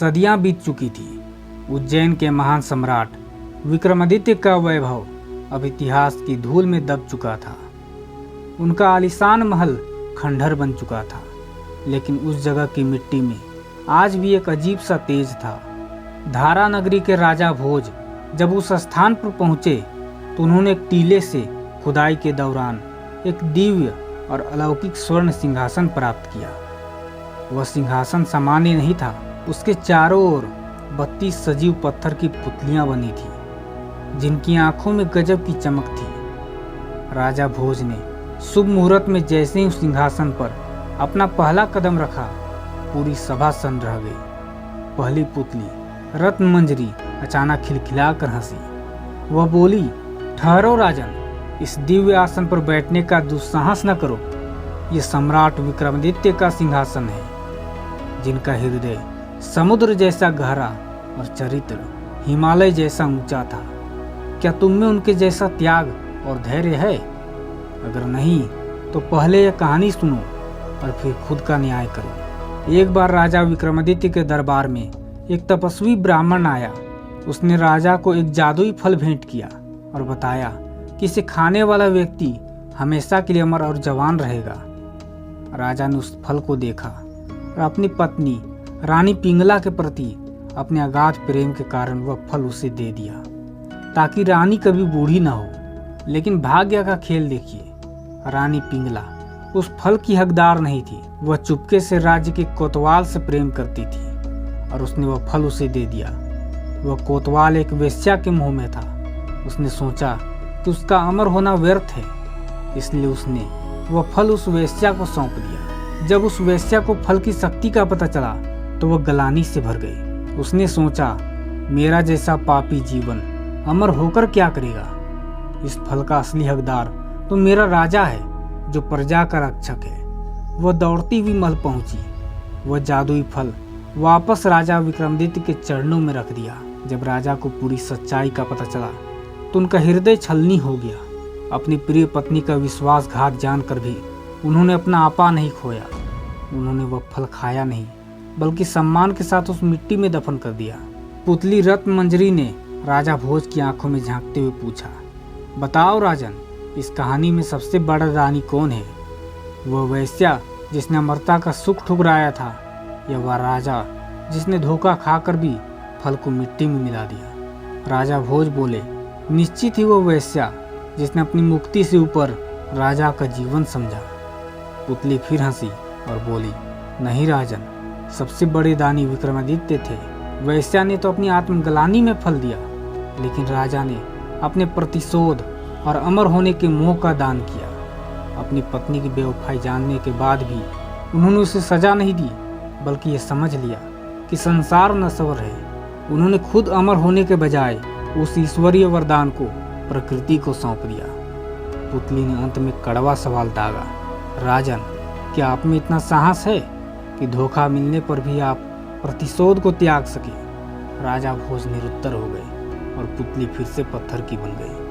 सदियां बीत चुकी थी। उज्जैन के महान सम्राट विक्रमादित्य का वैभव अब इतिहास की धूल में दब चुका था। उनका आलीशान महल खंडहर बन चुका था, लेकिन उस जगह की मिट्टी में आज भी एक अजीब सा तेज था। धारा नगरी के राजा भोज जब उस स्थान पर पहुंचे तो उन्होंने एक टीले से खुदाई के दौरान एक दिव्य और अलौकिक स्वर्ण सिंहासन प्राप्त किया। वह सिंहासन सामान्य नहीं था, उसके चारों ओर 32 सजीव पत्थर की पुतलियां बनी थी, जिनकी आंखों में गजब की चमक थी। राजा भोज ने शुभ मुहूर्त में जैसे ही उस सिंहासन पर अपना पहला कदम रखा, पूरी सभा सन्न रह गई। पहली पुतली रत्न मंजरी अचानक खिलखिलाकर हंसी। वह बोली, ठहरो राजन, इस दिव्य आसन पर बैठने का दुस्साहस न करो। ये सम्राट विक्रमादित्य का सिंहासन है, जिनका हृदय समुद्र जैसा गहरा और चरित्र हिमालय जैसा ऊंचा था। क्या तुम में उनके जैसा त्याग और धैर्य है? अगर नहीं तो पहले यह कहानी सुनो और फिर खुद का न्याय करो। एक बार राजा विक्रमादित्य के दरबार में एक तपस्वी ब्राह्मण आया। उसने राजा को एक जादुई फल भेंट किया और बताया कि इसे खाने वाला व्यक्ति हमेशा के लिए अमर और जवान रहेगा। राजा ने उस फल को देखा और अपनी पत्नी रानी पिंगला के प्रति अपने अगाध प्रेम के कारण वह फल उसे दे दिया, ताकि रानी कभी बूढ़ी ना हो। लेकिन भाग्य का खेल देखिए, रानी पिंगला उस फल की हकदार नहीं थी। वह चुपके से राज्य के कोतवाल से प्रेम करती थी और उसने वह फल उसे दे दिया। वह कोतवाल एक वेश्या के मुंह में था। उसने सोचा कि उसका अमर होना व्यर्थ है, इसलिए उसने वह फल उस वेश्या को सौंप दिया। जब उस वेश्या को फल की शक्ति का पता चला तो वह गलानी से भर गई। उसने सोचा, मेरा जैसा पापी जीवन अमर होकर क्या करेगा? इस फल का असली हकदार तो मेरा राजा है, जो प्रजा का रक्षक है। वह दौड़ती हुई महल पहुंची। वह जादुई फल वापस राजा विक्रमादित्य के चरणों में रख दिया। जब राजा को पूरी सच्चाई का पता चला तो उनका हृदय छलनी हो गया। अपनी प्रिय पत्नी का विश्वासघात जानकर भी उन्होंने अपना आपा नहीं खोया। उन्होंने वह फल खाया नहीं, बल्कि सम्मान के साथ उस मिट्टी में दफन कर दिया। पुतली रत्न मंजरी ने राजा भोज की आंखों में झांकते हुए पूछा, बताओ राजन, इस कहानी में सबसे बड़ा रानी कौन है? वह वेश्या जिसने अमरता का सुख ठुकराया था, या वह राजा जिसने धोखा खाकर भी फल को मिट्टी में मिला दिया? राजा भोज बोले, निश्चित ही वह वेश्या जिसने अपनी मुक्ति से ऊपर राजा का जीवन समझा। पुतली फिर हंसी और बोली, नहीं राजन, सबसे बड़े दानी विक्रमादित्य थे। वेश्या ने तो अपनी आत्मग्लानि में फल दिया, लेकिन राजा ने अपने प्रतिशोध और अमर होने के मोह का दान किया। अपनी पत्नी की बेवफाई जानने के बाद भी उन्होंने उसे सजा नहीं दी, बल्कि ये समझ लिया कि संसार नश्वर है। उन्होंने खुद अमर होने के बजाय उस ईश्वरीय वरदान को प्रकृति को सौंप दिया। पुतली ने अंत में कड़वा सवाल दागा, राजन, क्या आप में इतना साहस है कि धोखा मिलने पर भी आप प्रतिशोध को त्याग सके? राजा भोज निरुत्तर हो गए और पुतली फिर से पत्थर की बन गई।